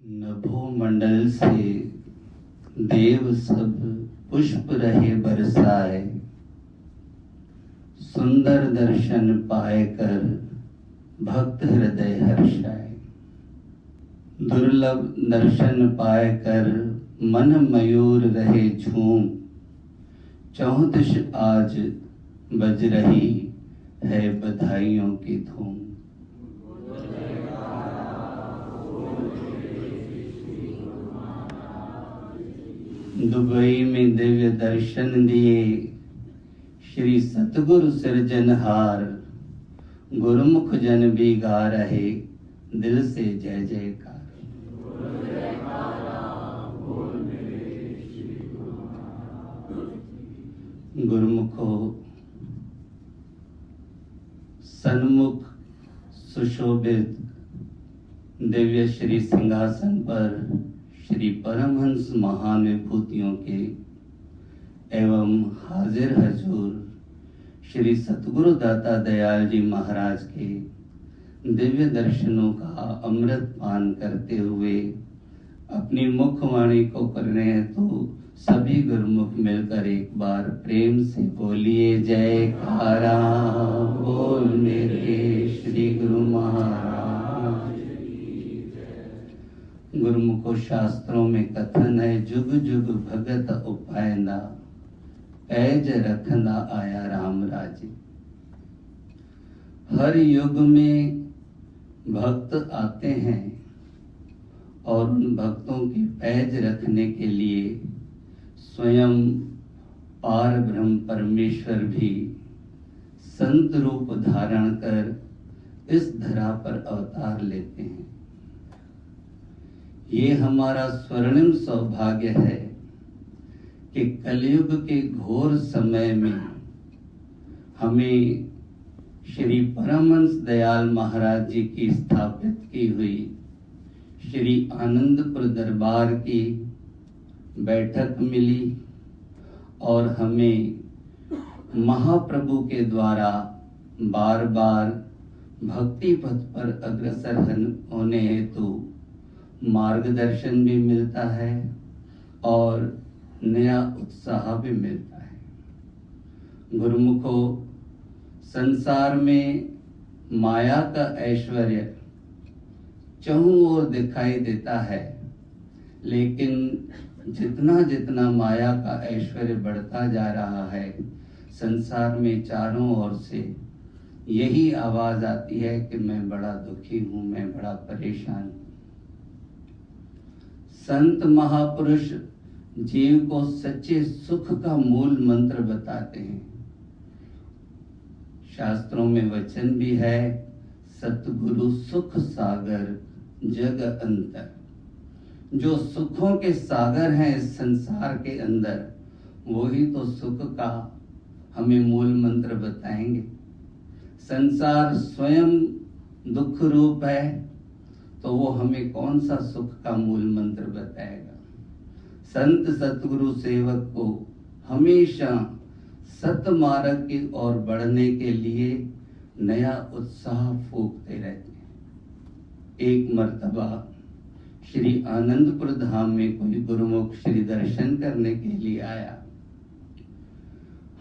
नभो मंडल से देव सब पुष्प रहे बरसाए, सुंदर दर्शन पाए कर भक्त हृदय हर्षाए। दुर्लभ दर्शन पाए कर मन मयूर रहे झूम, चौदिश आज बज रही है बधाइयों की धूम। दुबई में दिव्य दर्शन दिए श्री सतगुरु सृजनहार, गुरुमुख जन भी गा रहे दिल से जय जयकार। गुरुमुखो सन्मुख सुशोभित दिव्य श्री सिंहासन पर श्री परमहंस महान विभूतियों के एवं हाजिर हजूर श्री सतगुरु दाता दयाल जी महाराज के दिव्य दर्शनों का अमृत पान करते हुए अपनी मुखवाणी को करने हैं, तो सभी गुरुमुख मिलकर एक बार प्रेम से बोलिए जयकारा बोल मेरे श्री गुरु महाराज। गुरुमुखो शास्त्रों में कथन है, जुग जुग भगत उपायना, पैज रखना आया राम राजे। हर युग में भक्त आते हैं और उन भक्तों के पैज रखने के लिए स्वयं पार ब्रह्म परमेश्वर भी संत रूप धारण कर इस धरा पर अवतार लेते हैं। ये हमारा स्वर्णिम सौभाग्य है कि कलयुग के घोर समय में हमें श्री परमहंस दयाल महाराज जी की स्थापित की हुई श्री आनंदपुर दरबार की बैठक मिली और हमें महाप्रभु के द्वारा बार बार भक्ति पथ पर अग्रसर होने हेतु मार्गदर्शन भी मिलता है और नया उत्साह भी मिलता है। गुरुमुखो संसार में माया का ऐश्वर्य चहुं ओर दिखाई देता है, लेकिन जितना जितना माया का ऐश्वर्य बढ़ता जा रहा है, संसार में चारों ओर से यही आवाज आती है कि मैं बड़ा दुखी हूं, मैं बड़ा परेशान हूं। संत महापुरुष जीव को सच्चे सुख का मूल मंत्र बताते हैं। शास्त्रों में वचन भी है, सतगुरु सुख सागर जग अंतर। जो सुखों के सागर हैं इस संसार के अंदर, वही तो सुख का हमें मूल मंत्र बताएंगे। संसार स्वयं दुख रूप है, तो वो हमें कौन सा सुख का मूल मंत्र बताएगा। संत सतगुरु सेवक को हमेशा सत मार्ग की ओर बढ़ने के लिए नया उत्साह फूंकते रहते हैं। एक मर्तबा श्री आनंदपुर धाम में कोई गुरुमुख श्री दर्शन करने के लिए आया।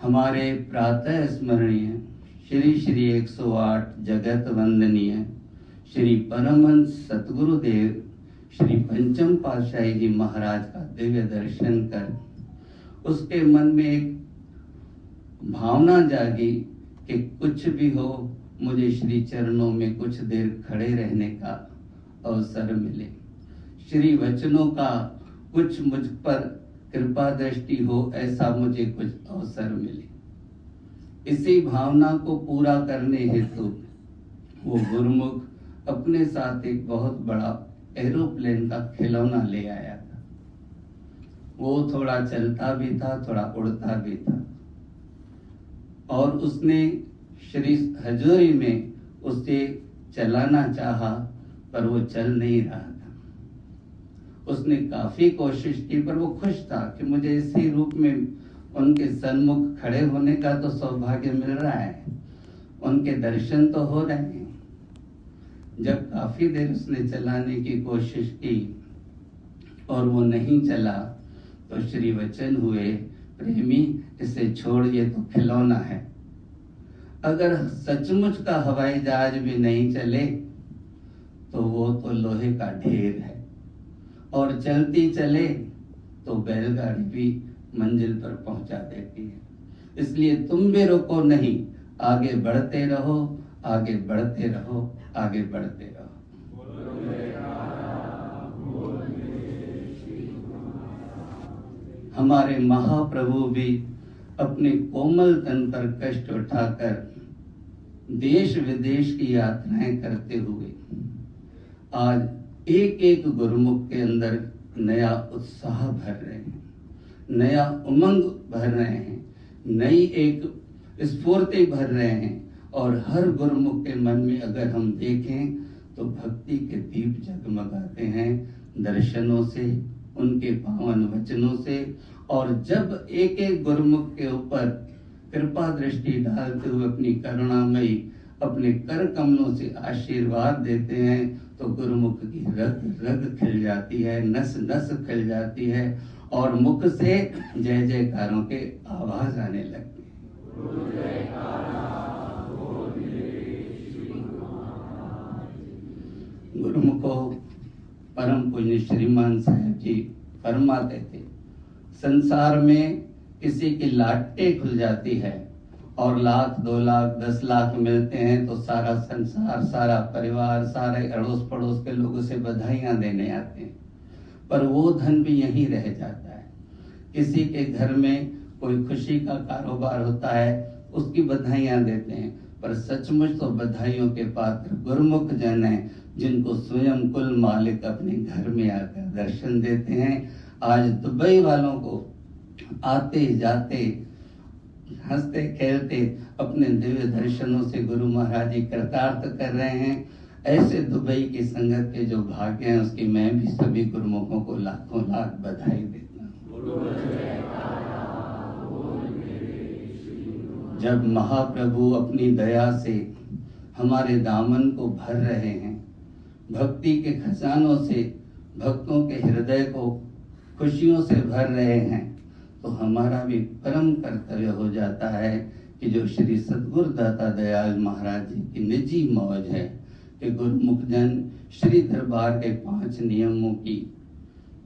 हमारे प्रातः स्मरणीय श्री श्री 108 जगत वंदनीय श्री परमहंस सतगुरुदेव श्री पंचम पातशाही जी महाराज का दिव्य दर्शन कर उसके मन में एक भावना जागी कि कुछ भी हो, मुझे श्री चरणों में कुछ देर खड़े रहने का अवसर मिले, श्री वचनों का कुछ मुझ पर कृपा दृष्टि हो, ऐसा मुझे कुछ अवसर मिले। इसी भावना को पूरा करने हेतु वो गुरुमुख अपने साथ एक बहुत बड़ा एरोप्लेन का खिलौना ले आया था। वो थोड़ा चलता भी था, थोड़ा उड़ता भी था, और उसने श्री हजूरी में उसे चलाना चाहा, पर वो चल नहीं रहा था। उसने काफी कोशिश की, पर वो खुश था कि मुझे इसी रूप में उनके सन्मुख खड़े होने का तो सौभाग्य मिल रहा है, उनके दर्शन तो हो रहे हैं। जब काफी देर उसने चलाने की कोशिश की और वो नहीं चला तो श्री वचन हुए, प्रेमी इसे छोड़, ये तो खिलौना है। अगर सचमुच का हवाई जहाज भी नहीं चले तो वो तो लोहे का ढेर है, और चलती चले तो बैलगाड़ी भी मंजिल पर पहुंचा देती है। इसलिए तुम भी रुको नहीं, आगे बढ़ते रहो, आगे बढ़ते रहो, आगे बढ़ते रहो। हमारे महाप्रभु भी अपने कोमल तन पर कष्ट उठाकर देश विदेश की यात्राएं करते हुए आज एक एक गुरुमुख के अंदर नया उत्साह भर रहे हैं, नया उमंग भर रहे हैं, नई एक स्फूर्ति भर रहे हैं। और हर गुरुमुख के मन में अगर हम देखें तो भक्ति के दीप जगमगाते हैं दर्शनों से, उनके पावन वचनों से। और जब एक एक गुरुमुख के ऊपर कृपा दृष्टि डालते हुए अपनी करुणामयी अपने कर कमलों से आशीर्वाद देते हैं तो गुरुमुख की रग रग खिल जाती है, नस नस खिल जाती है, और मुख से जय जयकारों के आवाज आने लगती है। गुरुमुखो परम पुण्य श्रीमान साहब जी फरमाते थे, संसार में किसी की लाटें खुल जाती है और 1,00,000, 2,00,000, 10 लाख मिलते हैं तो सारा संसार, सारा परिवार, सारे अड़ोस पड़ोस के लोग उसे बधाइयां देने आते हैं, पर वो धन भी यहीं रह जाता है। किसी के घर में कोई खुशी का कारोबार होता है, उसकी बधाइयां देते हैं, पर सचमुच तो बधाइयों के पात्र गुरुमुख जन हैं, जिनको स्वयं कुल मालिक अपने घर में आकर दर्शन देते हैं। आज दुबई वालों को आते जाते हंसते खेलते अपने दिव्य दर्शनों से गुरु महाराज जी कृतार्थ कर रहे हैं। ऐसे दुबई की संगत के जो भाग्य हैं, उसकी मैं भी सभी गुरुमुखों को लाखों लाख बधाई देता हूँ। जब महाप्रभु अपनी दया से हमारे दामन को भर रहे हैं, भक्ति के खजानों से भक्तों के हृदय को खुशियों से भर रहे हैं, तो हमारा भी परम कर्तव्य हो जाता है कि जो श्री सद्गुरु दाता दयाल महाराज जी की निजी मौज है कि गुरुमुख जन श्री दरबार के 5 नियमों की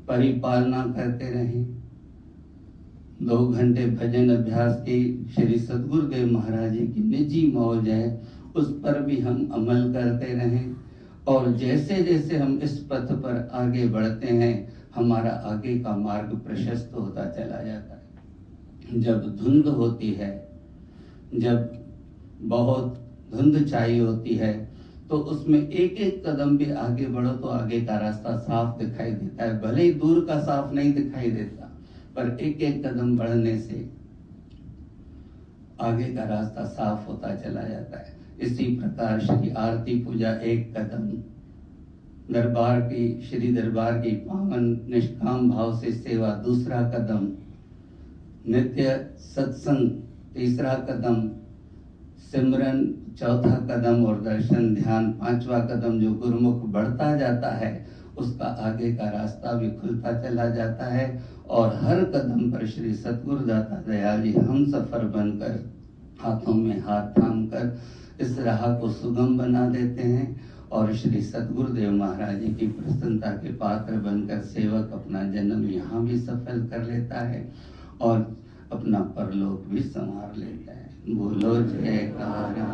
परिपालना करते रहें। 2 घंटे भजन अभ्यास की श्री सद्गुरुदेव महाराज जी की निजी मौज है, उस पर भी हम अमल करते रहें। और जैसे जैसे हम इस पथ पर आगे बढ़ते हैं, हमारा आगे का मार्ग प्रशस्त होता चला जाता है। जब धुंध होती है, जब बहुत धुंध छाई होती है, तो उसमें एक एक कदम भी आगे बढ़ो तो आगे का रास्ता साफ दिखाई देता है। भले ही दूर का साफ नहीं दिखाई देता, पर एक एक कदम बढ़ने से आगे का रास्ता साफ होता चला जाता है। इसी प्रकार श्री आरती पूजा एक कदम, दरबार की श्री दरबार की पावन निष्काम भाव से सेवा दूसरा कदम, नित्य सत्संग तीसरा कदम, सिमरन चौथा कदम और दर्शन ध्यान 5वां कदम। जो गुरुमुख बढ़ता जाता है उसका आगे का रास्ता भी खुलता चला जाता है। और हर कदम पर श्री सद्गुरु दाता दयाल जी हम सफर बनकर हाथों में हाथ थाम कर इस राह को सुगम बना देते हैं और श्री सद्गुरुदेव महाराज जी की प्रसन्नता के पात्र बनकर सेवक अपना जन्म यहाँ भी सफल कर लेता है और अपना परलोक भी संवार लेता है। बोलो जयकारा।